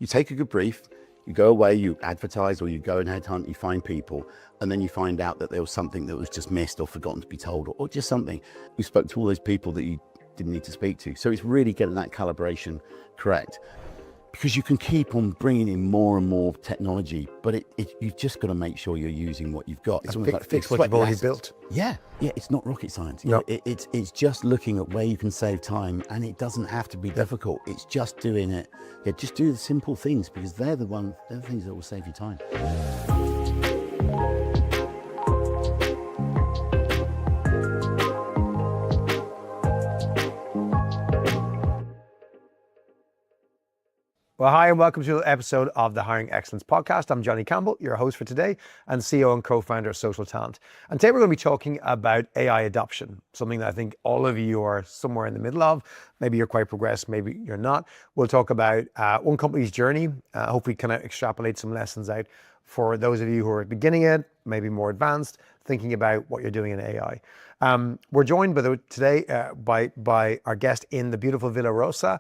You take a good brief, you go away, you advertise, or you go and headhunt, you find people, and then you find out that there was something that was just missed or forgotten to be told, or just something. You spoke to all those people that you didn't need to speak to. So it's really getting that calibration correct. Because you can keep on bringing in more and more technology, but you've just got to make sure you're using what you've got. It's almost like fix what you've already built. Yeah, it's not rocket science. No. It's just looking at where you can save time, and it doesn't have to be difficult. It's just doing it. Yeah, just do the simple things, because they're the things that will save you time. Well, hi, and welcome to another episode of the Hiring Excellence Podcast. I'm Johnny Campbell, your host for today, and CEO and co-founder of Social Talent. And today we're going to be talking about AI adoption, something that I think all of you are somewhere in the middle of. Maybe you're quite progressed, maybe you're not. We'll talk about one company's journey, hopefully kind of extrapolate some lessons out for those of you who are beginning it, maybe more advanced, thinking about what you're doing in AI. We're joined today by our guest in the beautiful Villa Rosa.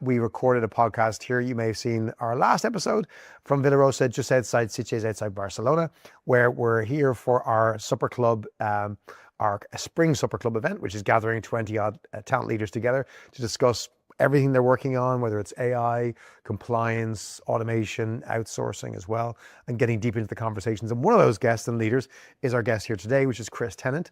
We recorded a podcast here. You may have seen our last episode from Villa Rosa, just outside Sitges, outside Barcelona, where we're here for our supper club, our spring supper club event, which is gathering 20 odd talent leaders together to discuss everything they're working on, whether it's AI, compliance, automation, outsourcing as well, and getting deep into the conversations. And one of those guests and leaders is our guest here today, which is Chris Tennant.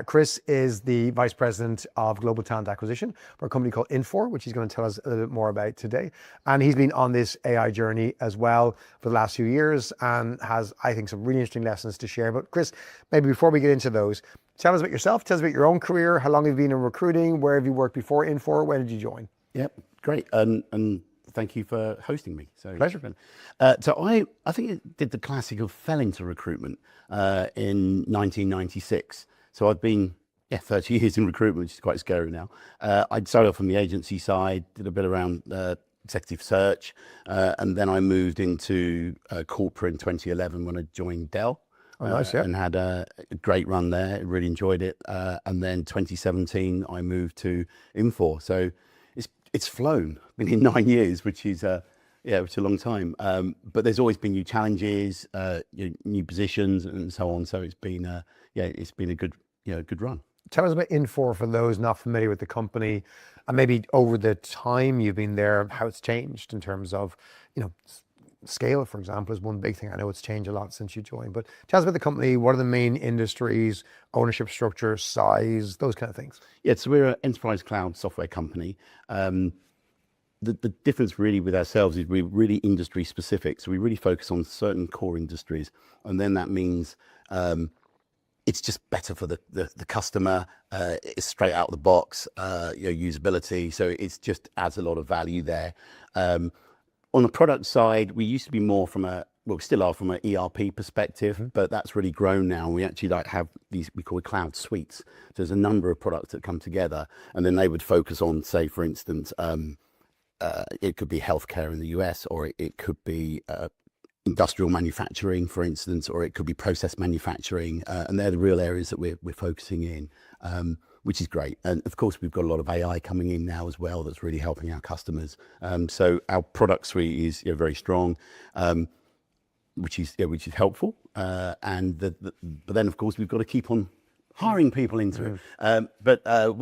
Chris is the Vice President of Global Talent Acquisition for a company called Infor, which he's going to tell us a little bit more about today. And he's been on this AI journey as well for the last few years and has, I think, some really interesting lessons to share. But Chris, maybe before we get into those, tell us about yourself, tell us about your own career, how long have you been in recruiting, where have you worked before Infor, when did you join? Yep, great. And thank you for hosting me. So Pleasure. So I think I did the classic of fell into recruitment in 1996. So I've been 30 years in recruitment, which is quite scary now. I started off from the agency side, did a bit around executive search, and then I moved into corporate in 2011 when I joined Dell. Oh, nice, yeah. And had a great run there. Really enjoyed it. And then 2017, I moved to Infor. So it's flown. Been in 9 years, which is which is a long time. But there's always been new challenges, new positions, and so on. So it's been a good run. Tell us about Infor for those not familiar with the company, and maybe over the time you've been there, how it's changed in terms of, scale, for example, is one big thing. I know it's changed a lot since you joined, but tell us about the company. What are the main industries, ownership structure, size, those kind of things? Yeah, so we're an enterprise cloud software company. The difference really with ourselves is we're really industry specific. So we really focus on certain core industries. And then that means it's just better for the customer. It's straight out of the box, usability. So it's just adds a lot of value there. On the product side, we used to be more we still are from an ERP perspective, but that's really grown now. We actually have these, we call it cloud suites. So there's a number of products that come together, and then they would focus on, say, for instance, it could be healthcare in the US, or it could be industrial manufacturing, for instance, or it could be process manufacturing. And they're the real areas that we're focusing in. Which is great. And of course, we've got a lot of AI coming in now as well that's really helping our customers. So our product suite is very strong, which is helpful. But then, of course, we've got to keep on hiring people into it. But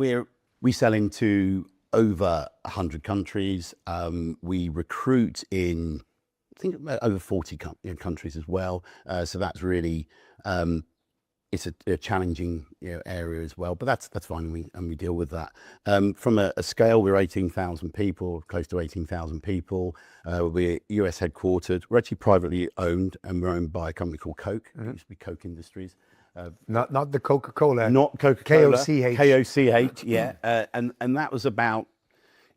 we sell into over 100 countries. We recruit in, I think, over 40 countries as well. So that's really... it's a challenging area as well, but that's fine, and we deal with that. From a scale, we're 18,000 people, close to 18,000 people. We're US headquartered. We're actually privately owned, and we're owned by a company called Coke. It used to be Coke Industries. Not the Coca-Cola. Not Coca-Cola. K-O-C-H. K-O-C-H, yeah. And that was about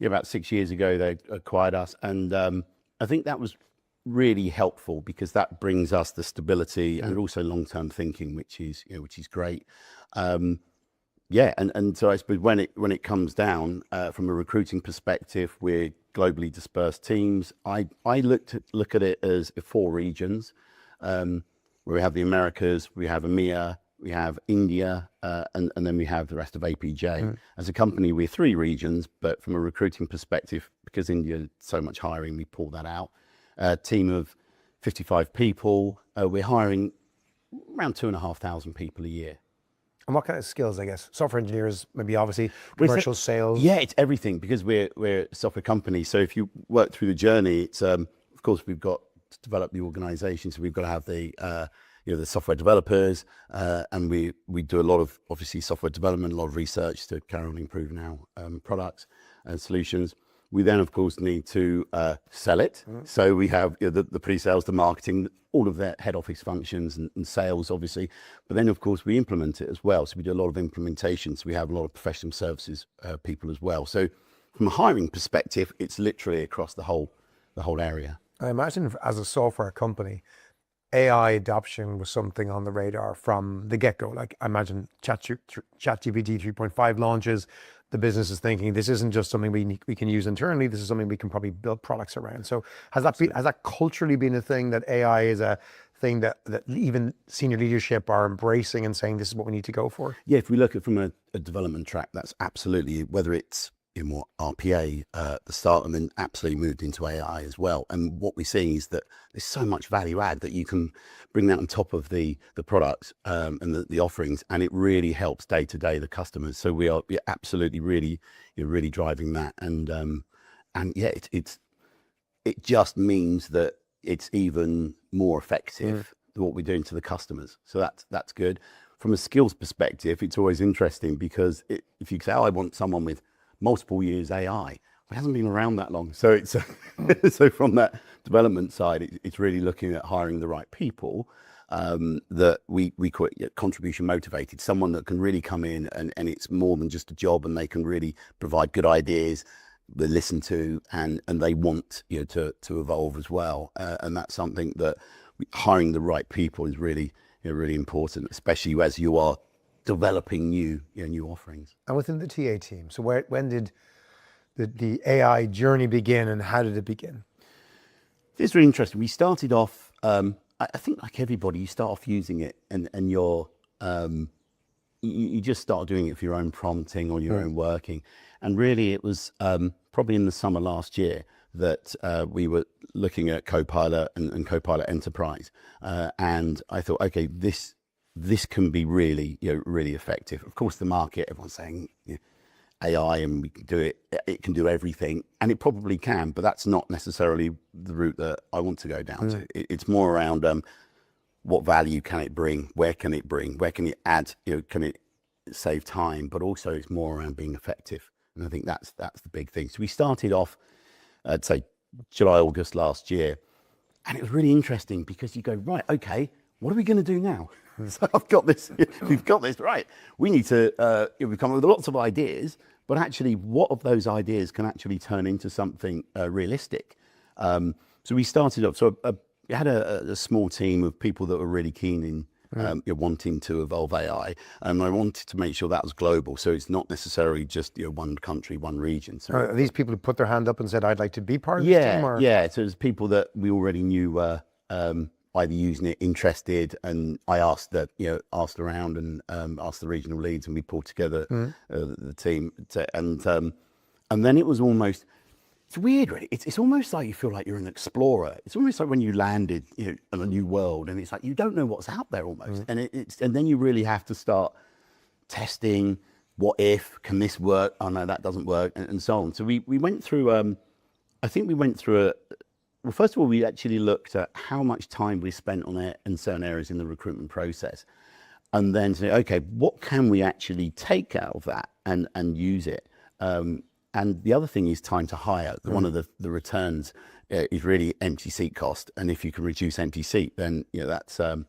6 years ago they acquired us, and I think that was really helpful because that brings us the stability and also long-term thinking, which is great. And so I suppose when it comes down from a recruiting perspective, we're globally dispersed teams. I look at it as 4 regions, where we have the Americas, we have EMEA, we have India, and then we have the rest of APJ. As a company, we're 3 regions, but from a recruiting perspective, because India so much hiring, we pulled that out. Team of 55 people. We're hiring around 2,500 people a year. And what kind of skills, I guess? Software engineers, maybe obviously commercial sales. Yeah, it's everything, because we're a software company. So if you work through the journey, it's of course we've got to develop the organization. So we've got to have the software developers, and we do a lot of obviously software development, a lot of research to carry on improving our products and solutions. We then, of course, need to sell it. So we have the pre-sales, the marketing, all of that head office functions and sales, obviously. But then, of course, we implement it as well. So we do a lot of implementation. So we have a lot of professional services people as well. So from a hiring perspective, it's literally across the whole area. I imagine as a software company, AI adoption was something on the radar from the get-go. Like I imagine ChatGPT 3.5 launches, the business is thinking this isn't just something we can use internally. This is something we can probably build products around. So has that culturally been a thing, that AI is a thing that even senior leadership are embracing and saying this is what we need to go for? Yeah, if we look at from a development track, that's absolutely, whether it's more RPA at the start and then absolutely moved into AI as well. And what we're seeing is that there's so much value add that you can bring that on top of the products and the offerings, and it really helps day to day the customers. So we're absolutely really driving that, and yeah, it just means that it's even more effective than what we're doing to the customers. So that's good. From a skills perspective, it's always interesting, because if you say, I want someone with multiple years AI, it hasn't been around that long. So it's so from that development side, it's really looking at hiring the right people that we call it contribution motivated, someone that can really come in and it's more than just a job, and they can really provide good ideas, they listen to, and they want to evolve as well. And that's something that hiring the right people is really really important, especially as you are developing new offerings. And within the TA team, so when did the AI journey begin, and how did it begin? It's really interesting. We started off, I think like everybody, you start off using it, and you're you just start doing it for your own prompting or your own working. And really it was probably in the summer last year that we were looking at Copilot and Copilot Enterprise, and I thought, okay, this can be really really effective. Of course, the market, everyone's saying AI and we can do it, it can do everything, and it probably can, but that's not necessarily the route that I want to go down to. It's more around what value can it bring, where can it bring, where can it add, can it save time, but also it's more around being effective. And I think that's the big thing. So we started off, I'd say July, August last year, and it was really interesting, because you go, right, okay, what are we going to do now? So I've got this, we've got this, right. We need to, we've come up with lots of ideas, but actually what of those ideas can actually turn into something realistic? So we started up, so we had a small team of people that were really keen in wanting to evolve AI, and I wanted to make sure that was global. So it's not necessarily just one country, one region. So are these people who put their hand up and said, I'd like to be part of this team? Or? Yeah, so there's people that we already knew were either using it, interested, and I asked around and asked the regional leads, and we pulled together the team. And then it was almost, it's weird, really. It's almost like you feel like you're an explorer. It's almost like when you landed in a new world, and it's like you don't know what's out there almost. And and then you really have to start testing. What if? Can this work? Oh no, that doesn't work, and so on. So we went through. I think we went through well, first of all, we actually looked at how much time we spent on it in certain areas in the recruitment process, and then say, okay, what can we actually take out of that and use it? And the other thing is time to hire. One of the returns is really empty seat cost, and if you can reduce empty seat, then that's a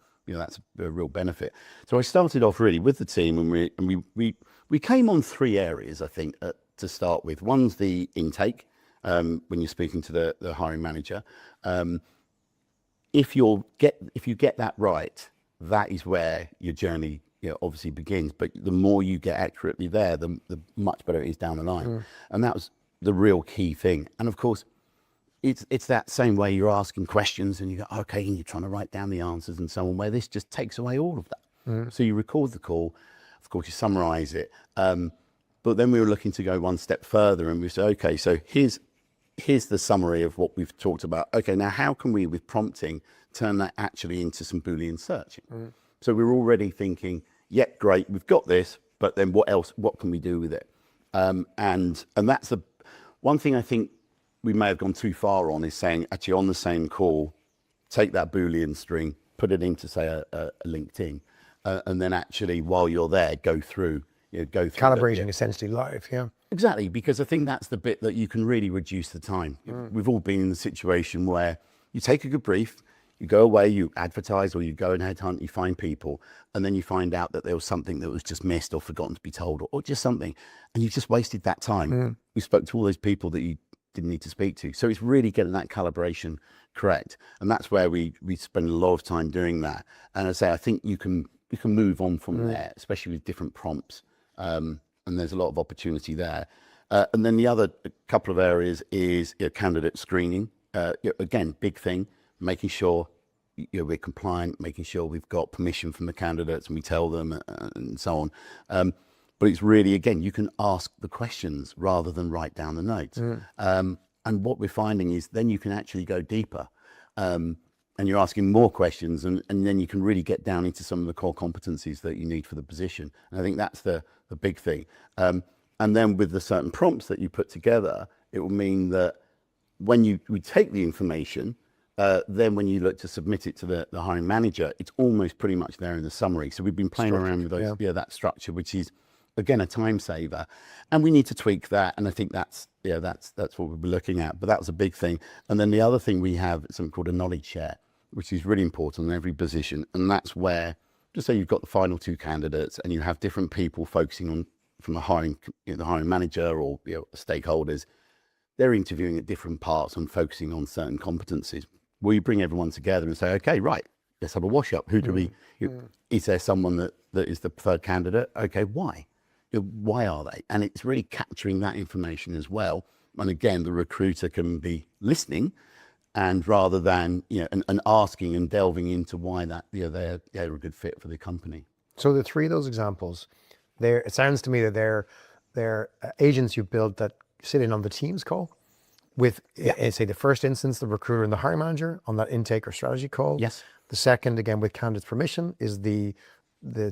real benefit. So I started off really with the team, and we came on three areas, I think, to start with. One's the intake. When you're speaking to the hiring manager, if you get that right, that is where your journey obviously begins. But the more you get accurately there, the much better it is down the line. And that was the real key thing. And of course, it's that same way you're asking questions and you go, okay, and you're trying to write down the answers and so on, where this just takes away all of that. So you record the call, of course you summarize it, but then we were looking to go one step further, and we said, okay, so here's here's the summary of what we've talked about. Okay, now how can we, with prompting, turn that actually into some Boolean searching? So we're already thinking, yeah, great, we've got this, but then what else? What can we do with it? And that's the one thing I think we may have gone too far on, is saying actually on the same call, take that Boolean string, put it into say a LinkedIn, and then actually while you're there, go through Calibrating essentially live, yeah. Exactly, because I think that's the bit that you can really reduce the time. We've all been in the situation where you take a good brief, you go away, you advertise, or you go and headhunt, you find people, and then you find out that there was something that was just missed or forgotten to be told, or just something, and you've just wasted that time. We spoke to all those people that you didn't need to speak to. So it's really getting that calibration correct, and that's where we spend a lot of time doing that. And I say, I think you can move on from there, especially with different prompts. And there's a lot of opportunity there. And then the other couple of areas is candidate screening. Again, big thing, making sure we're compliant, making sure we've got permission from the candidates and we tell them and so on. But it's really, again, you can ask the questions rather than write down the notes. And what we're finding is then you can actually go deeper. And you're asking more questions, and then you can really get down into some of the core competencies that you need for the position. And I think that's the big thing. And then with the certain prompts that you put together, it will mean that when we take the information, then when you look to submit it to the hiring manager, it's almost pretty much there in the summary. So we've been playing around with those, that structure, which is, again, a time saver, and we need to tweak that. And I think that's what we'll be looking at. But that was a big thing. And then the other thing we have is something called a knowledge share, which is really important in every position. And that's where, just say you've got the final two candidates and you have different people focusing on from the hiring manager or stakeholders, they're interviewing at different parts and focusing on certain competencies. We bring everyone together and say, okay, right, let's have a wash up. Who do we? Is there someone that is the preferred candidate? Okay, why? Why are they? And it's really capturing that information as well. And again, the recruiter can be listening, and rather than and asking and delving into why that they're a good fit for the company. So the three of those examples, it sounds to me that they're agents you built that sit in on the Teams call with, say, the first instance, the recruiter and the hiring manager on that intake or strategy call. Yes. The second, again, with candidate's permission, is the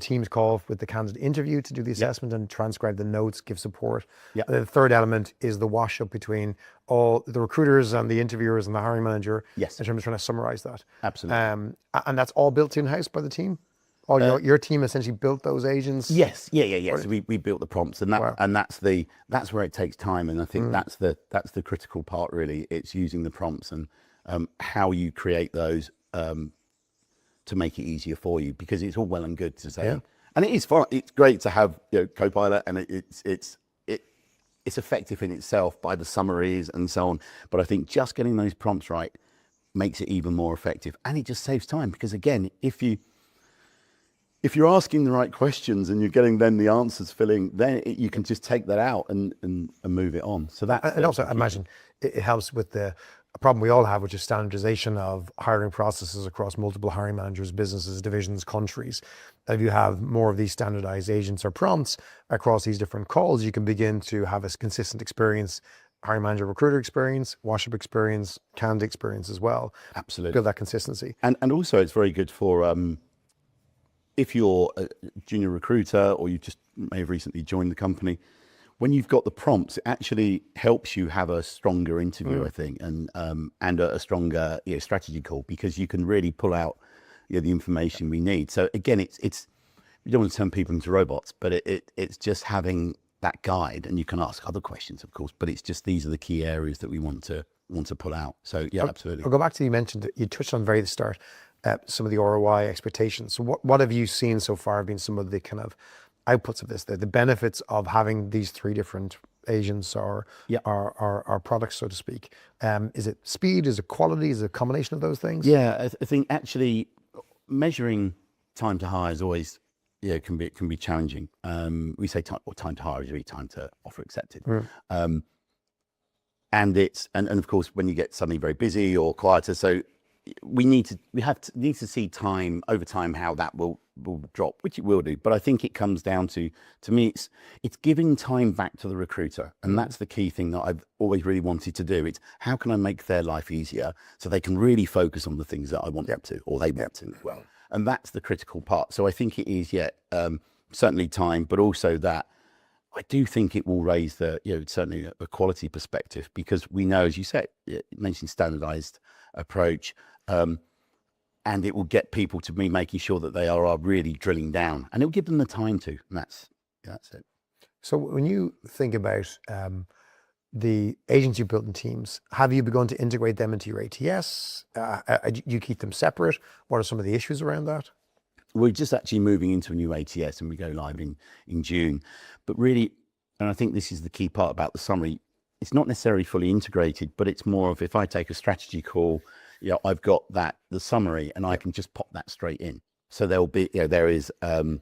Teams call with the candidate interview to do the assessment and transcribe the notes, give support. Yeah. And the third element is the wash up between all the recruiters and the interviewers and the hiring manager. Yes. In terms of trying to summarize that. Absolutely. And that's all built in-house by the team? Your team essentially built those agents? Yes. Yeah. So we built the prompts, and that's where it takes time. And I think that's the critical part, really. It's using the prompts and how you create those to make it easier for you, because it's all well and good to say, and it is fun. It's great to have Copilot, and it's effective in itself by the summaries and so on. But I think just getting those prompts right makes it even more effective, and it just saves time, because again, if you're asking the right questions and you're getting then the answers filling, then you can just take that out and move it on. So that, and also I imagine it helps with a problem we all have, which is standardization of hiring processes across multiple hiring managers, businesses, divisions, countries. If you have more of these standardized agents or prompts across these different calls, you can begin to have a consistent experience, hiring manager, recruiter experience, wash-up experience, candidate experience as well. Absolutely. Build that consistency. And also it's very good for if you're a junior recruiter or you just may have recently joined the company, when you've got the prompts, it actually helps you have a stronger interview, I think, and a stronger strategy call, because you can really pull out the information we need. So again, it's we don't want to turn people into robots, but it's just having that guide, and you can ask other questions, of course, but it's just these are the key areas that we want to pull out. So absolutely. I'll go back to you mentioned that you touched on very at the start some of the ROI expectations. So what have you seen so far have been some of the kind of outputs of this, the benefits of having these three different agents or products, so to speak? Is it speed? Is it quality? Is it a combination of those things? Yeah, I think actually measuring time to hire is always can be challenging. We say time to hire is really time to offer accepted. And of course when you get suddenly very busy or quieter, so we need to see over time how that will drop, which it will do. But I think it comes down to me, it's giving time back to the recruiter, and that's the key thing that I've always really wanted to do. It's how can I make their life easier so they can really focus on the things that I want them to, or they want to as well. And that's the critical part. So I think it is, certainly time, but also that I do think it will raise certainly a quality perspective, because we know, as you said, you mentioned standardized approach, and it will get people to be making sure that they are really drilling down, and it will give them the time to, and that's it. So when you think about the agents you built in teams, have you begun to integrate them into your ATS? Do you keep them separate? What are some of the issues around that? We're just actually moving into a new ATS, and we go live in June. But really, and I think this is the key part about the summary, it's not necessarily fully integrated, but it's more of, if I take a strategy call, I've got the summary, and I can just pop that straight in. So there'll be, there is, a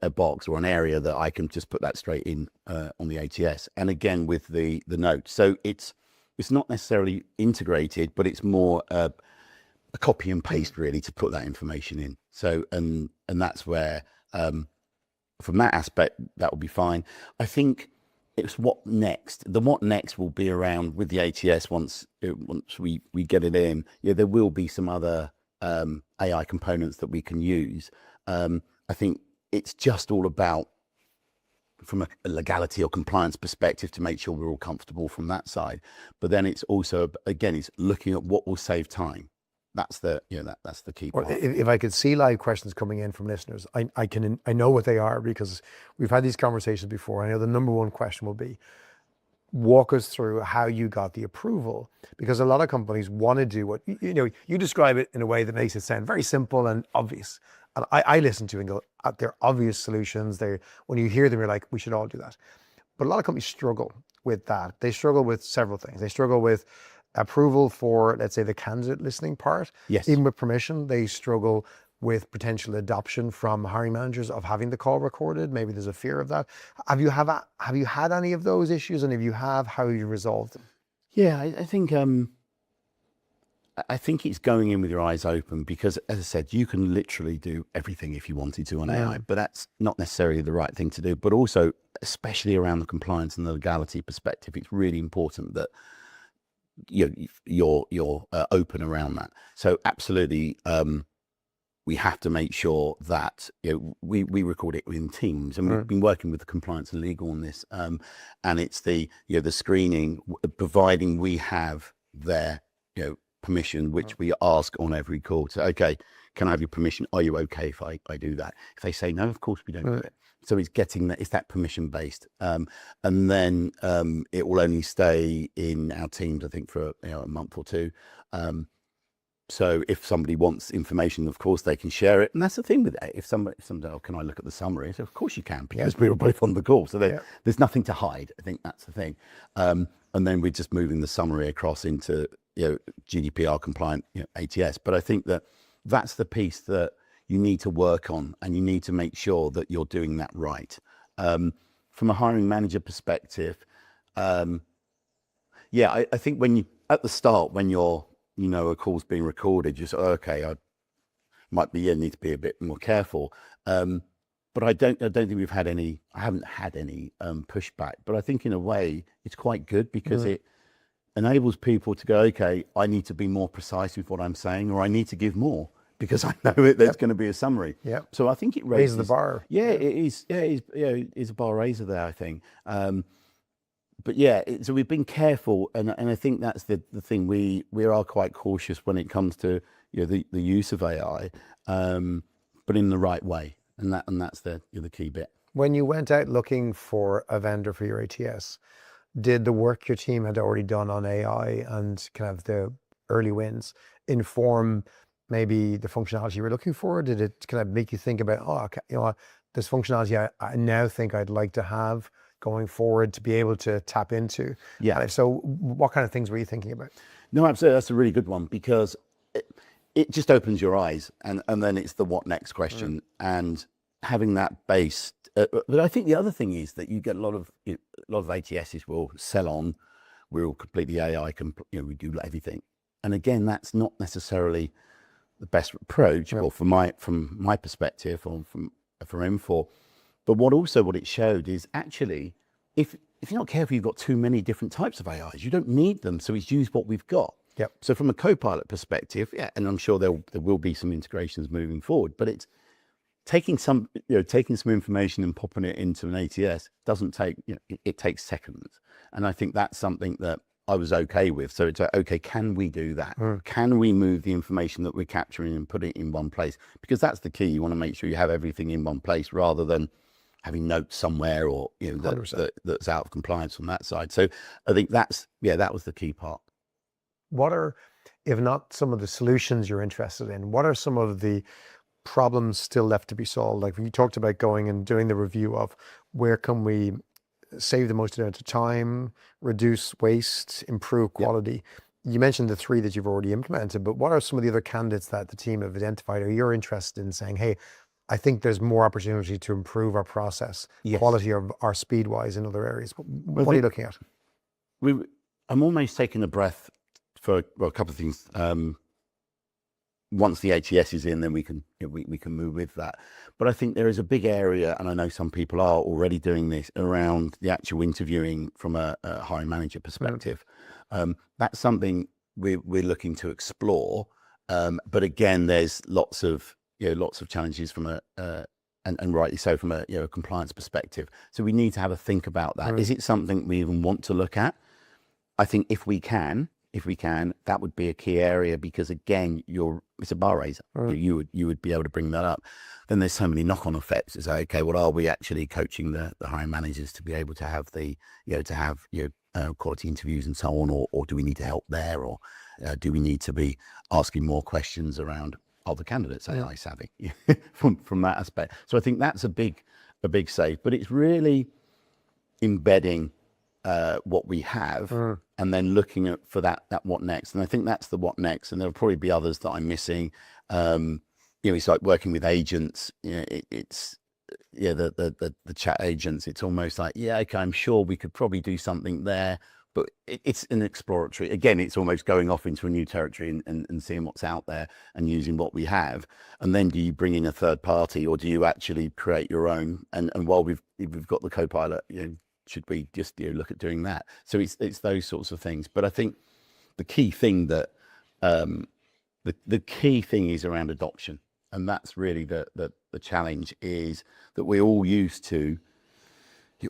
box or an area that I can just put that straight in on the ATS. And again, with the notes. So it's not necessarily integrated, but it's more a copy and paste really to put that information in. So, and that's where, from that aspect, that will be fine. I think it's what next. The what next will be around with the ATS once we get it in. There will be some other AI components that we can use. I think it's just all about, from a legality or compliance perspective, to make sure we're all comfortable from that side. But then it's also, again, it's looking at what will save time. That's the that's the key part. If I could see live questions coming in from listeners, I know what they are, because we've had these conversations before. I know the number one question will be, walk us through how you got the approval, because a lot of companies want to do what you describe it in a way that makes it sound very simple and obvious. And I listen to and go, they're obvious solutions. When you hear them, you're like, we should all do that. But a lot of companies struggle with that. They struggle with several things. They struggle with approval for, let's say, the candidate listening part. Yes. Even with permission, they struggle with potential adoption from hiring managers of having the call recorded. Maybe there's a fear of that. Have you had any of those issues? And if you have, how have you resolved them? Yeah, I think it's going in with your eyes open, because, as I said, you can literally do everything if you wanted to on AI, but that's not necessarily the right thing to do. But also, especially around the compliance and the legality perspective, it's really important that you're open around that. So absolutely, we have to make sure that we record it in teams, and we've been working with the compliance and legal on this. And it's the screening, providing we have their permission, which we ask on every call. So, okay, can I have your permission? Are you okay if I do that? If they say no, of course we don't do it. So it's getting that, it's that permission based. And then it will only stay in our teams, I think, for a month or two. So if somebody wants information, of course they can share it. And that's the thing with it. If somebody, oh, can I look at the summary? So of course you can, because we were both on the call. So there's nothing to hide. I think that's the thing. And then we're just moving the summary across into GDPR compliant ATS. But I think that's the piece that you need to work on, and you need to make sure that you're doing that right. From a hiring manager perspective, I think when you, at the start, when you're, a call's being recorded, you say, okay, I need to be a bit more careful. But I don't think I haven't had any pushback. But I think in a way it's quite good, because it enables people to go, okay, I need to be more precise with what I'm saying, or I need to give more, because I know there's going to be a summary. Yep. So I think it raises the bar. Yeah, it is. Yeah, it is a bar raiser there, I think. But so we've been careful, and I think that's the thing. We are quite cautious when it comes to the use of AI, but in the right way, and that's the key bit. When you went out looking for a vendor for your ATS, did the work your team had already done on AI and kind of the early wins inform maybe the functionality you were looking for? Did it kind of make you think about, okay, this functionality I now think I'd like to have going forward to be able to tap into? Yeah. And if so, what kind of things were you thinking about? No, absolutely. That's a really good one, because it just opens your eyes, and then it's the what next question, and having that base. But I think the other thing is that you get a lot of ATSs will sell on, we're all completely AI, we do everything. And again, that's not necessarily the best approach, or from my perspective, or from Infor. But what it showed is actually, if you're not careful, you've got too many different types of AIs. You don't need them, so it's use what we've got. Yep. So from a Copilot perspective, and I'm sure there will be some integrations moving forward, but it's taking some information and popping it into an ATS doesn't take, it takes seconds. And I think that's something that I was okay with. So it's like, okay, can we do that? Can we move the information that we're capturing and put it in one place? Because that's the key. You want to make sure you have everything in one place rather than having notes somewhere, or that's out of compliance on that side. So I think that was the key part. What are, if not some of the solutions you're interested in, what are some of the problems still left to be solved? Like when you talked about going and doing the review of where can we save the most amount of time, reduce waste, improve quality. You mentioned the 3 that you've already implemented, but what are some of the other candidates that the team have identified, or you're interested in saying, hey, I think there's more opportunity to improve our process, quality, or our speed wise in other areas? What are you looking at? I'm almost taking a breath for a couple of things. Once the ATS is in, then we can move with that. But I think there is a big area, and I know some people are already doing this, around the actual interviewing from a hiring manager perspective. That's something we're looking to explore. But again, there's lots of challenges from and rightly so, from a compliance perspective. So we need to have a think about that. Is it something we even want to look at? I think if we can, that would be a key area, because again, it's a bar raiser. You would be able to bring that up. Then there's so many knock-on effects. It's like, okay, well, are we actually coaching the hiring managers to be able to have quality interviews and so on, or do we need to help there, or do we need to be asking more questions around, are the candidates AI savvy from that aspect? So I think that's a big save, but it's really embedding what we have, and then looking at for that what next. And I think that's the what next, and there'll probably be others that I'm missing. It's like working with agents. It's the chat agents. It's almost like, okay, I'm sure we could probably do something there, but it's an exploratory. Again, it's almost going off into a new territory and seeing what's out there and using what we have. And then do you bring in a third party, or do you actually create your own? And while we've got the Copilot, should we just look at doing that? So it's those sorts of things. But I think the key thing that the key thing is around adoption, and that's really the challenge, is that we're all used to.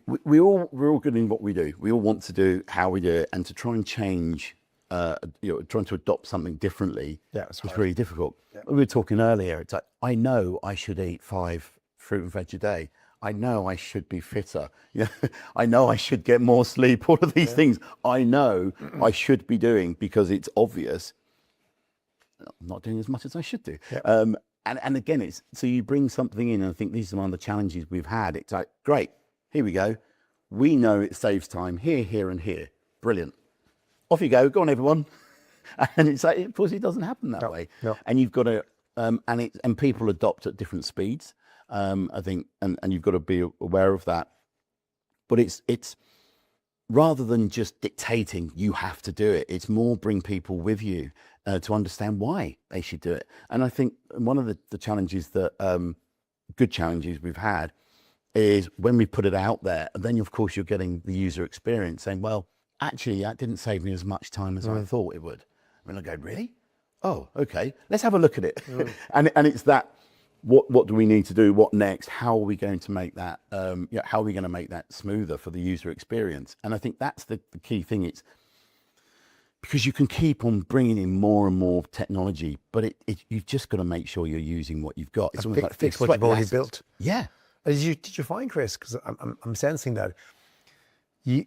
We're all good in what we do. We all want to do how we do it, and to try and change, trying to adopt something differently is really difficult. We were talking earlier. It's like, I know I should eat 5 fruit and veg a day. I know I should be fitter. I know I should get more sleep. All of these things I know I should be doing, because it's obvious I'm not doing as much as I should do. And again, so you bring something in, and I think these are one of the challenges we've had. It's like, great, here we go. We know it saves time here, here, and here. Brilliant. Off you go. Go on, everyone. And it's like, of course, it doesn't happen that way. And you've got to, and people adopt at different speeds. I think, and you've got to be aware of that. But it's rather than just dictating, you have to do it. It's more bring people with you to understand why they should do it. And I think one of the challenges that, good challenges we've had, is when we put it out there, and then of course you're getting the user experience saying, well, actually that didn't save me as much time as I thought it would. And I go, really? Oh, okay, let's have a look at it. And it's that, what do we need to do? What next? How are we going to make that, how are we going to make that smoother for the user experience? And I think that's the key thing. It's because you can keep on bringing in more and more technology, but you've just got to make sure you're using what you've got. It's almost like fix what you've already built. Yeah. Did you find, Chris, because I'm sensing that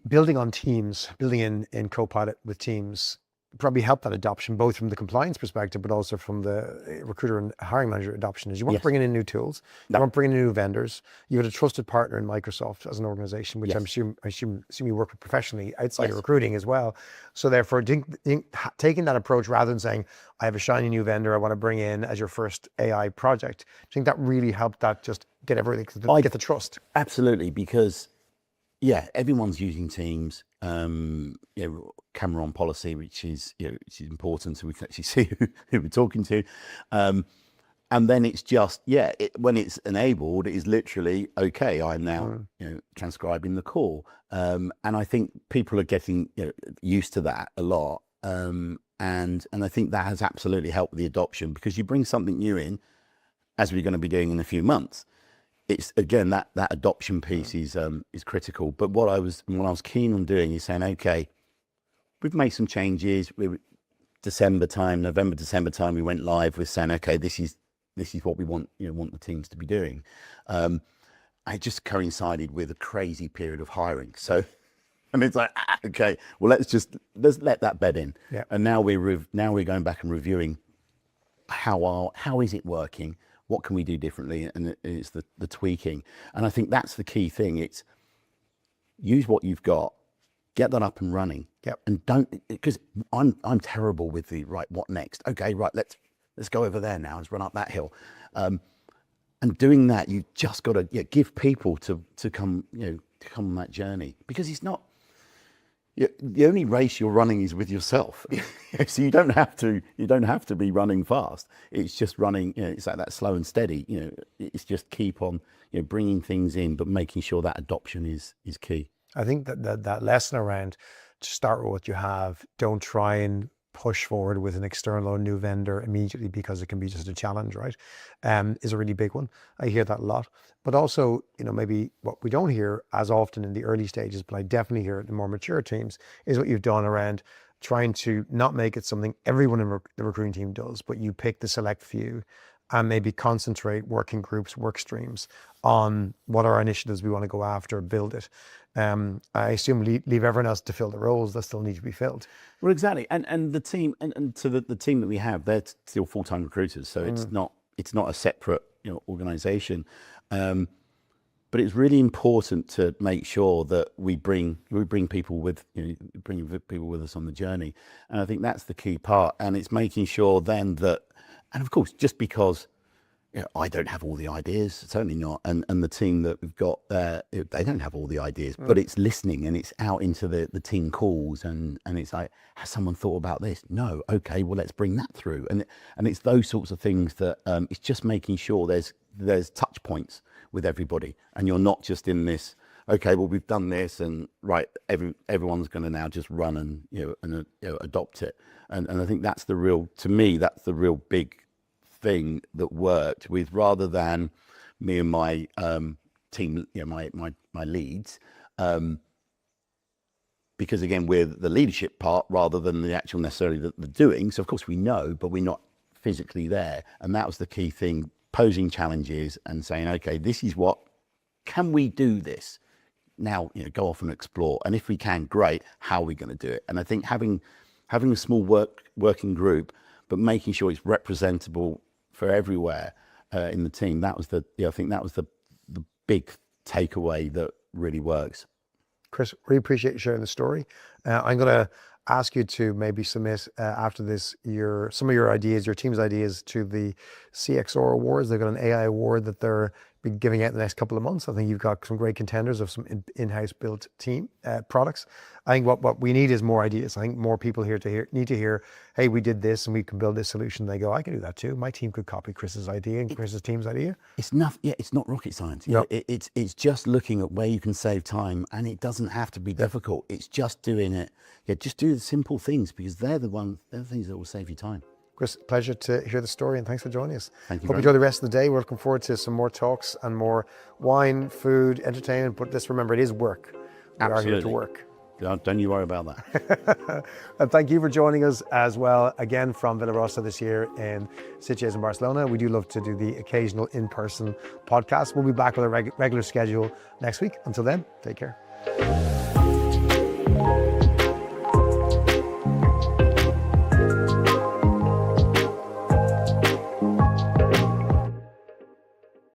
building on teams, building in Copilot with teams, probably help that adoption, both from the compliance perspective, but also from the recruiter and hiring manager adoption, is you want to bring in new tools, you want to bring in new vendors. You had a trusted partner in Microsoft as an organization, which I assume you work with professionally outside of recruiting as well. So therefore, taking that approach rather than saying, I have a shiny new vendor I want to bring in as your first AI project, do you think that really helped that just get everything, get the trust? Absolutely, because everyone's using Teams. camera on policy, which is important, so we can actually see who we're talking to. And then it's just, when it's enabled, it is literally, okay, I'm now transcribing the call. And I think people are getting used to that a lot. And I think that has absolutely helped with the adoption, because you bring something new in, as we're going to be doing in a few months. It's again, that adoption piece is critical. But what I was keen on doing is saying, okay, we've made some changes. November, December time, we went live with saying, okay, this is what we want the teams to be doing. It just coincided with a crazy period of hiring. So, and it's like, okay, well, let's let that bed in. Yeah. And now we're going back and reviewing how is it working? What can we do differently? And it's the tweaking. And I think that's the key thing. It's use what you've got, get that up and running. Yep. And don't, because I'm terrible with the right, what next? Okay, right, let's go over there now. Let's run up that hill. And doing that, you've just got to give people to come on that journey, because it's not, the only race you're running is with yourself. So you don't have to be running fast. It's just running, it's like that slow and steady, it's just keep on, bringing things in, but making sure that adoption is key. I think that lesson around, to start with what you have, don't try and push forward with an external or new vendor immediately, because it can be just a challenge, right? Is a really big one. I hear that a lot. But also, maybe what we don't hear as often in the early stages, but I definitely hear it in more mature teams, is what you've done around trying to not make it something everyone in the recruiting team does, but you pick the select few and maybe concentrate working groups, work streams on what are our initiatives we want to go after, build it. I assume leave everyone else to fill the roles that still need to be filled. Well, exactly. And the team, and so the team that we have, they're still full-time recruiters. So it's not a separate, organization. But it's really important to make sure that we bring people with, bring people with us on the journey. And I think that's the key part. And it's making sure then that, and of course, just because I don't have all the ideas, certainly not. And the team that we've got there, they don't have all the ideas, but it's listening, and it's out into the team calls, and it's like, has someone thought about this? No. Okay, well, let's bring that through. And it's those sorts of things that it's just making sure there's touch points with everybody, and you're not just in this, okay, well, we've done this, and right, everyone's going to now just run and adopt it. And I think that's the real big thing that worked with, rather than me and my team, my leads, because again, we're the leadership part rather than the actual necessarily the doing. So of course we know, but we're not physically there. And that was the key thing, posing challenges and saying, okay, this is what, can we do this? Now, go off and explore. And if we can, great, how are we going to do it? And I think having a small working group, but making sure it's representable for everywhere in the team, that was I think that was the big takeaway that really works. Chris, really appreciate you sharing the story. I'm going to ask you to maybe submit after this some of your ideas, your team's ideas, to the CXR Awards. They've got an AI award that they're be giving out in the next couple of months. I think you've got some great contenders of some in-house built team products. I think what we need is more ideas. I think more people need to hear, hey, we did this and we can build this solution. They go, I can do that too. My team could copy Chris's idea and Chris's team's idea. It's not rocket science. No. It's just looking at where you can save time, and it doesn't have to be difficult. It's just doing it. Just do the simple things, because they're the things that will save you time. Chris, pleasure to hear the story, and thanks for joining us. Thank you. Hope you enjoy the rest of the day. We're looking forward to some more talks and more wine, food, entertainment. But let's remember, it is work. We are here to work. Don't you worry about that. And thank you for joining us as well, again, from Villarosa this year in Sitges in Barcelona. We do love to do the occasional in-person podcast. We'll be back with a regular schedule next week. Until then, take care.